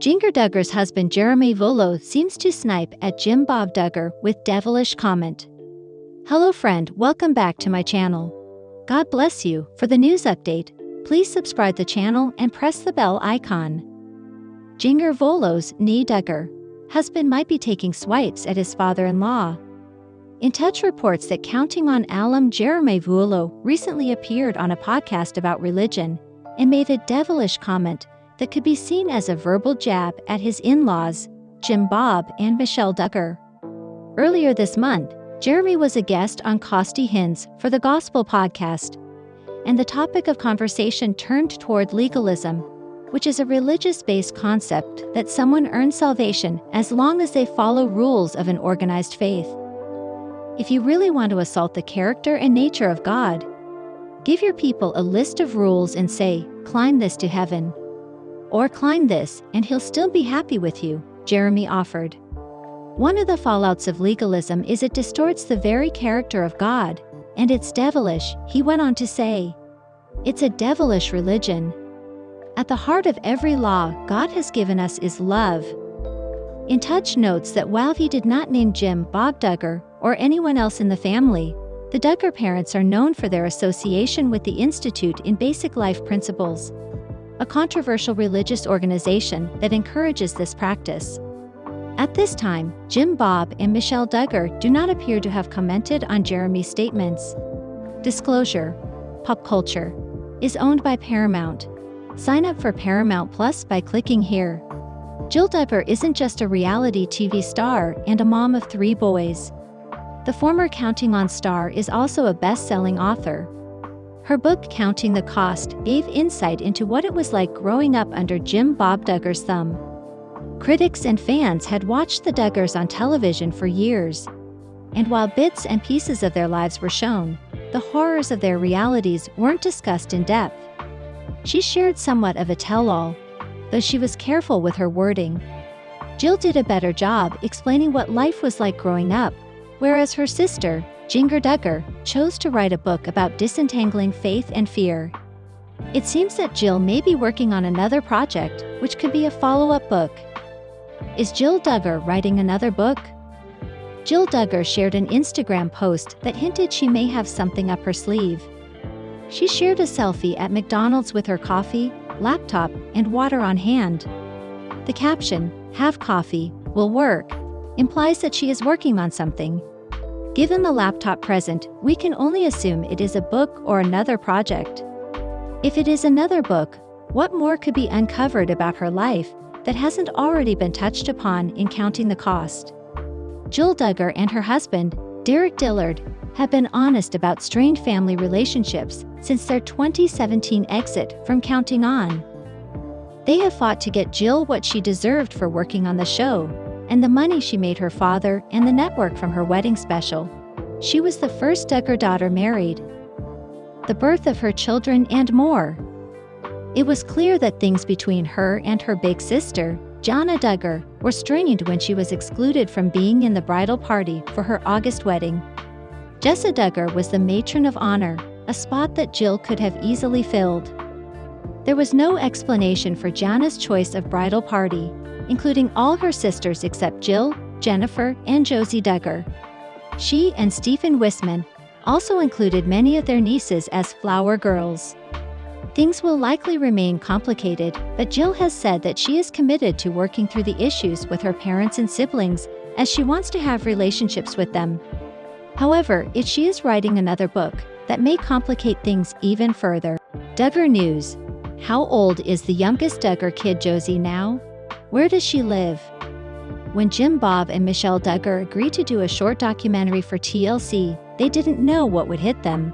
Jinger Duggar's husband Jeremy Voulo seems to snipe at Jim Bob Duggar with devilish comment. Hello friend, welcome back to my channel. God bless you. For the news update, please subscribe the channel and press the bell icon. Jinger Voulo's Duggar husband might be taking swipes at his father-in-law. In Touch reports that Counting on alum Jeremy Voulo recently appeared on a podcast about religion and made a devilish comment that could be seen as a verbal jab at his in-laws, Jim Bob and Michelle Duggar. Earlier this month, Jeremy was a guest on Costi Hinds for the Gospel podcast, and the topic of conversation turned toward legalism, which is a religious-based concept that someone earns salvation as long as they follow rules of an organized faith. If you really want to assault the character and nature of God, give your people a list of rules and say, climb this to heaven. Or climb this and he'll still be happy with you, Jeremy offered. One of the fallouts of legalism is it distorts the very character of God, and it's devilish, he went on to say. It's a devilish religion. At the heart of every law God has given us is love. In Touch notes that while he did not name Jim Bob Duggar or anyone else in the family, the Duggar parents are known for their association with the Institute in Basic Life Principles, a controversial religious organization that encourages this practice. At this time, Jim Bob and Michelle Duggar do not appear to have commented on Jeremy's statements. Disclosure: Pop Culture is owned by Paramount. Sign up for Paramount Plus by clicking here. Jill Duggar isn't just a reality TV star and a mom of 3 boys. The former Counting On star is also a best-selling author. Her book Counting the Cost gave insight into what it was like growing up under Jim Bob Duggar's thumb. Critics and fans had watched the Duggars on television for years, and while bits and pieces of their lives were shown, the horrors of their realities weren't discussed in depth. She shared somewhat of a tell-all, though she was careful with her wording. Jill did a better job explaining what life was like growing up, whereas her sister, Jinger Duggar, chose to write a book about disentangling faith and fear. It seems that Jill may be working on another project, which could be a follow-up book. Is Jill Duggar writing another book? Jill Duggar shared an Instagram post that hinted she may have something up her sleeve. She shared a selfie at McDonald's with her coffee, laptop, and water on hand. The caption, "Have coffee, will work," implies that she is working on something. Given the laptop present, we can only assume it is a book or another project. If it is another book, what more could be uncovered about her life that hasn't already been touched upon in Counting the Cost? Jill Duggar and her husband, Derek Dillard, have been honest about strained family relationships since their 2017 exit from Counting On. They have fought to get Jill what she deserved for working on the show, and the money she made her father and the network from her wedding special. She was the first Duggar daughter married, the birth of her children, and more. It was clear that things between her and her big sister, Jana Duggar, were strained when she was excluded from being in the bridal party for her August wedding. Josie Duggar was the matron of honor, a spot that Jill could have easily filled. There was no explanation for Jana's choice of bridal party, including all her sisters except Jill, Jennifer, and Josie Duggar. She and Stephen Wisman also included many of their nieces as flower girls. Things will likely remain complicated, but Jill has said that she is committed to working through the issues with her parents and siblings, as she wants to have relationships with them. However, if she is writing another book, that may complicate things even further. Duggar News. How old is the youngest Duggar kid Josie now? Where does she live? When Jim Bob and Michelle Duggar agreed to do a short documentary for TLC, they didn't know what would hit them.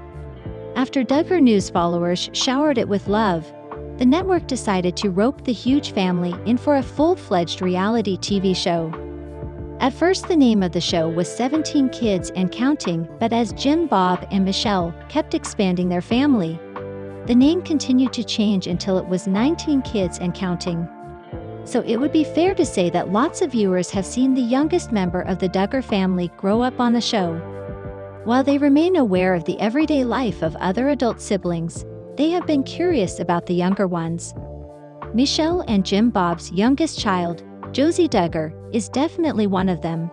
After Duggar News followers showered it with love, the network decided to rope the huge family in for a full-fledged reality TV show. At first, the name of the show was 17 Kids and Counting, but as Jim Bob and Michelle kept expanding their family, the name continued to change until it was 19 Kids and Counting. So it would be fair to say that lots of viewers have seen the youngest member of the Duggar family grow up on the show. While they remain aware of the everyday life of other adult siblings, they have been curious about the younger ones. Michelle and Jim Bob's youngest child, Josie Duggar, is definitely one of them.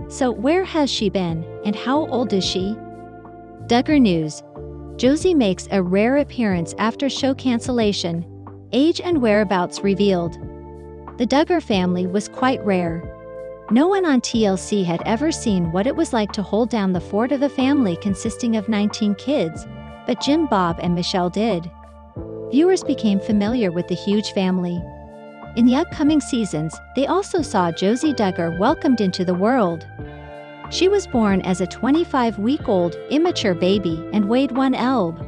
So where has she been, and how old is she? Duggar News. Josie makes a rare appearance after show cancellation. Age and whereabouts revealed. The Duggar family was quite rare. No one on TLC had ever seen what it was like to hold down the fort of a family consisting of 19 kids, but Jim, Bob, and Michelle did. Viewers became familiar with the huge family. In the upcoming seasons, they also saw Josie Duggar welcomed into the world. She was born as a 25-week-old, immature baby and weighed 1 elb.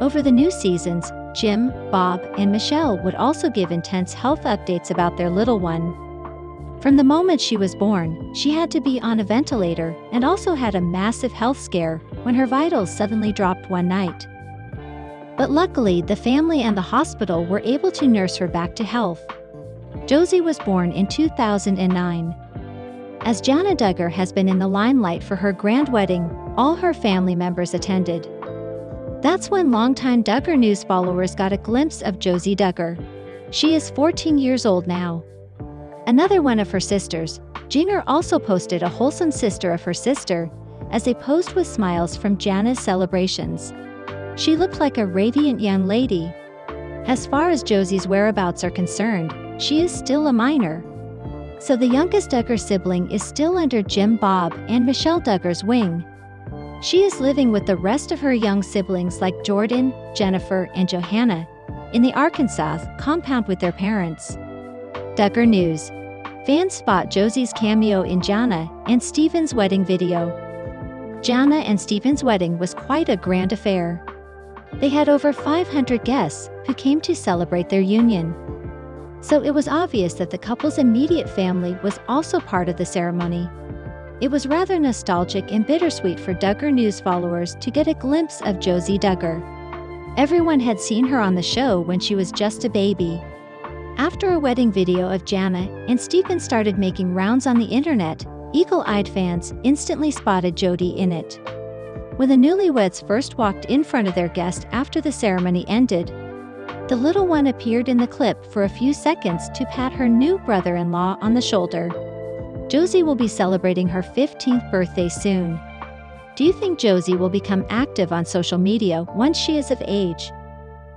Over the new seasons, Jim, Bob, and Michelle would also give intense health updates about their little one. From the moment she was born, she had to be on a ventilator and also had a massive health scare when her vitals suddenly dropped one night. But luckily, the family and the hospital were able to nurse her back to health. Josie was born in 2009. As Jana Duggar has been in the limelight for her grand wedding, all her family members attended. That's when longtime Duggar News followers got a glimpse of Josie Duggar. She is 14 years old now. Another one of her sisters, Jinger, also posted a wholesome sister of her sister as they posed with smiles from Jana's celebrations. She looked like a radiant young lady. As far as Josie's whereabouts are concerned, she is still a minor. So the youngest Duggar sibling is still under Jim, Bob, and Michelle Duggar's wing. She is living with the rest of her young siblings like Jordan, Jennifer, and Johanna in the Arkansas compound with their parents. Duggar News. Fans spot Josie's cameo in Jana and Steven's wedding video. Jana and Steven's wedding was quite a grand affair. They had over 500 guests who came to celebrate their union. So it was obvious that the couple's immediate family was also part of the ceremony. It was rather nostalgic and bittersweet for Duggar News followers to get a glimpse of Josie Duggar. Everyone had seen her on the show when she was just a baby. After a wedding video of Jana and Stephen started making rounds on the internet, eagle-eyed fans instantly spotted Jodie in it. When the newlyweds first walked in front of their guest after the ceremony ended, the little one appeared in the clip for a few seconds to pat her new brother-in-law on the shoulder. Josie will be celebrating her 15th birthday soon. Do you think Josie will become active on social media once she is of age?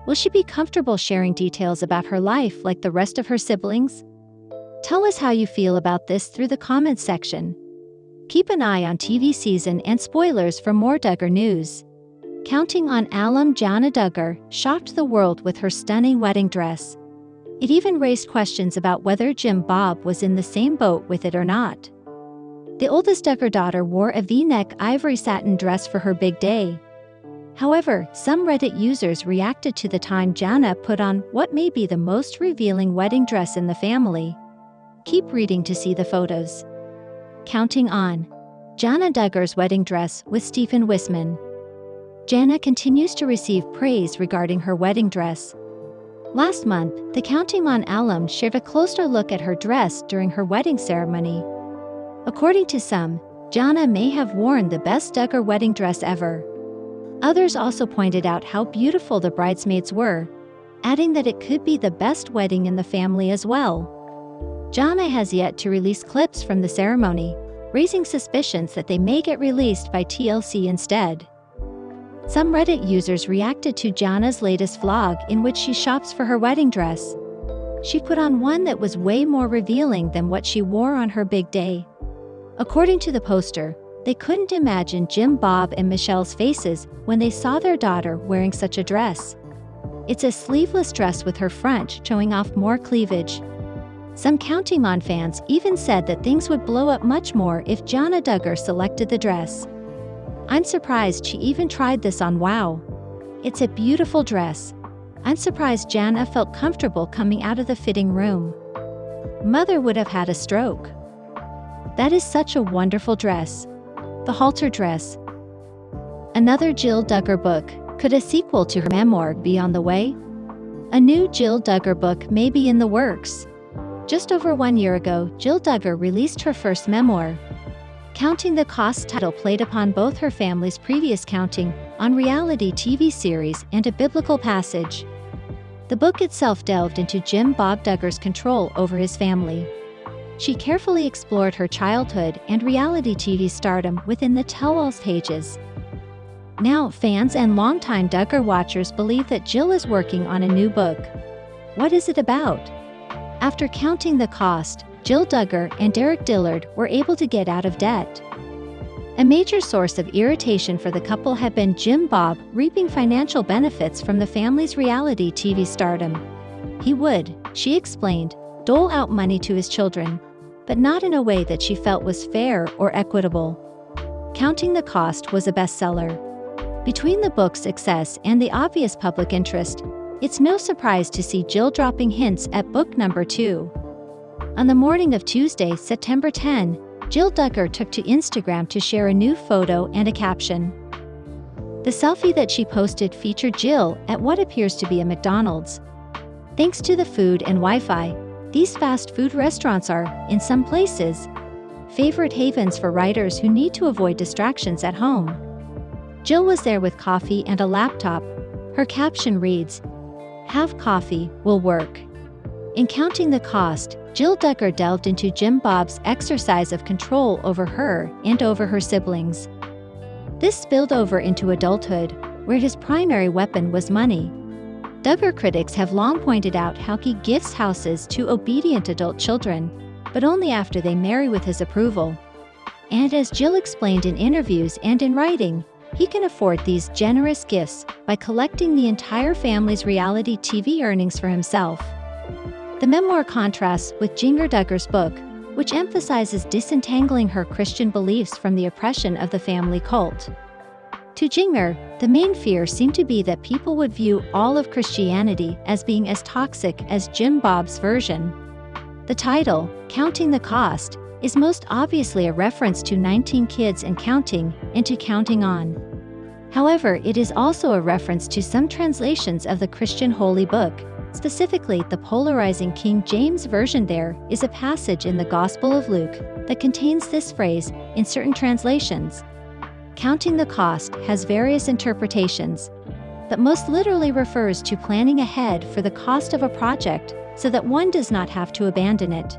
Will she be comfortable sharing details about her life like the rest of her siblings? Tell us how you feel about this through the comments section. Keep an eye on TV season and spoilers for more Duggar News. Counting on alum Jana Duggar shocked the world with her stunning wedding dress. It even raised questions about whether Jim Bob was in the same boat with it or not. The oldest Duggar daughter wore a V-neck ivory satin dress for her big day. However, some Reddit users reacted to the time Jana put on what may be the most revealing wedding dress in the family. Keep reading to see the photos. Counting on Jana Duggar's wedding dress with Stephen Wisman. Jana continues to receive praise regarding her wedding dress. Last month, the Counting On alum shared a closer look at her dress during her wedding ceremony. According to some, Jana may have worn the best Duggar wedding dress ever. Others also pointed out how beautiful the bridesmaids were, adding that it could be the best wedding in the family as well. Jana has yet to release clips from the ceremony, raising suspicions that they may get released by TLC instead. Some Reddit users reacted to Jana's latest vlog in which she shops for her wedding dress. She put on one that was way more revealing than what she wore on her big day. According to the poster, they couldn't imagine Jim, Bob, and Michelle's faces when they saw their daughter wearing such a dress. It's a sleeveless dress with her front showing off more cleavage. Some Counting On fans even said that things would blow up much more if Jana Duggar selected the dress. I'm surprised she even tried this on Wow. It's a beautiful dress. I'm surprised Jana felt comfortable coming out of the fitting room. Mother would have had a stroke. That is such a wonderful dress. The halter dress. Another Jill Duggar book. Could a sequel to her memoir be on the way? A new Jill Duggar book may be in the works. Just over 1 year ago, Jill Duggar released her first memoir. Counting the Cost title played upon both her family's previous Counting On reality TV series and a biblical passage. The book itself delved into Jim Bob Duggar's control over his family. She carefully explored her childhood and reality TV stardom within the tell-all pages. Now, fans and longtime Duggar watchers believe that Jill is working on a new book. What is it about? After counting the cost, Jill Duggar and Derek Dillard were able to get out of debt. A major source of irritation for the couple had been Jim Bob reaping financial benefits from the family's reality TV stardom. He would, she explained, dole out money to his children, but not in a way that she felt was fair or equitable. Counting the Cost was a bestseller. Between the book's success and the obvious public interest, it's no surprise to see Jill dropping hints at book number 2. On the morning of Tuesday, September 10, Jill Duggar took to Instagram to share a new photo and a caption. The selfie that she posted featured Jill at what appears to be a McDonald's. Thanks to the food and Wi-Fi, these fast food restaurants are, in some places, favorite havens for writers who need to avoid distractions at home. Jill was there with coffee and a laptop. Her caption reads, "Have coffee, will work." In Counting the Cost, Jill Duggar delved into Jim Bob's exercise of control over her and over her siblings. This spilled over into adulthood, where his primary weapon was money. Duggar critics have long pointed out how he gifts houses to obedient adult children, but only after they marry with his approval. And as Jill explained in interviews and in writing, he can afford these generous gifts by collecting the entire family's reality TV earnings for himself. The memoir contrasts with Jinger Duggar's book, which emphasizes disentangling her Christian beliefs from the oppression of the family cult. To Jinger, the main fear seemed to be that people would view all of Christianity as being as toxic as Jim Bob's version. The title, Counting the Cost, is most obviously a reference to 19 kids and counting, and to counting on. However, it is also a reference to some translations of the Christian Holy Book. Specifically, the polarizing King James Version. There is a passage in the Gospel of Luke that contains this phrase in certain translations. Counting the cost has various interpretations, but most literally refers to planning ahead for the cost of a project so that one does not have to abandon it.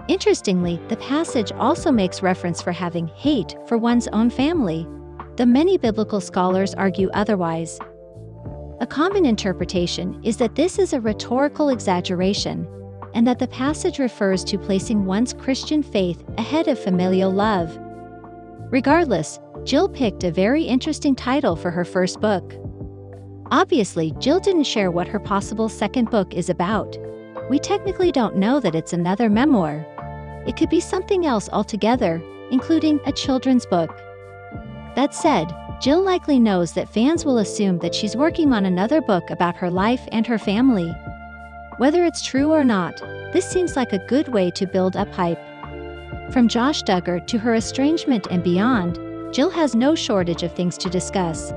Interestingly, the passage also makes reference for having hate for one's own family, though many biblical scholars argue otherwise. A common interpretation is that this is a rhetorical exaggeration, and that the passage refers to placing one's Christian faith ahead of familial love. Regardless, Jill picked a very interesting title for her first book. Obviously, Jill didn't share what her possible second book is about. We technically don't know that it's another memoir. It could be something else altogether, including a children's book. That said, Jill likely knows that fans will assume that she's working on another book about her life and her family. Whether it's true or not, this seems like a good way to build up hype. From Josh Duggar to her estrangement and beyond, Jill has no shortage of things to discuss.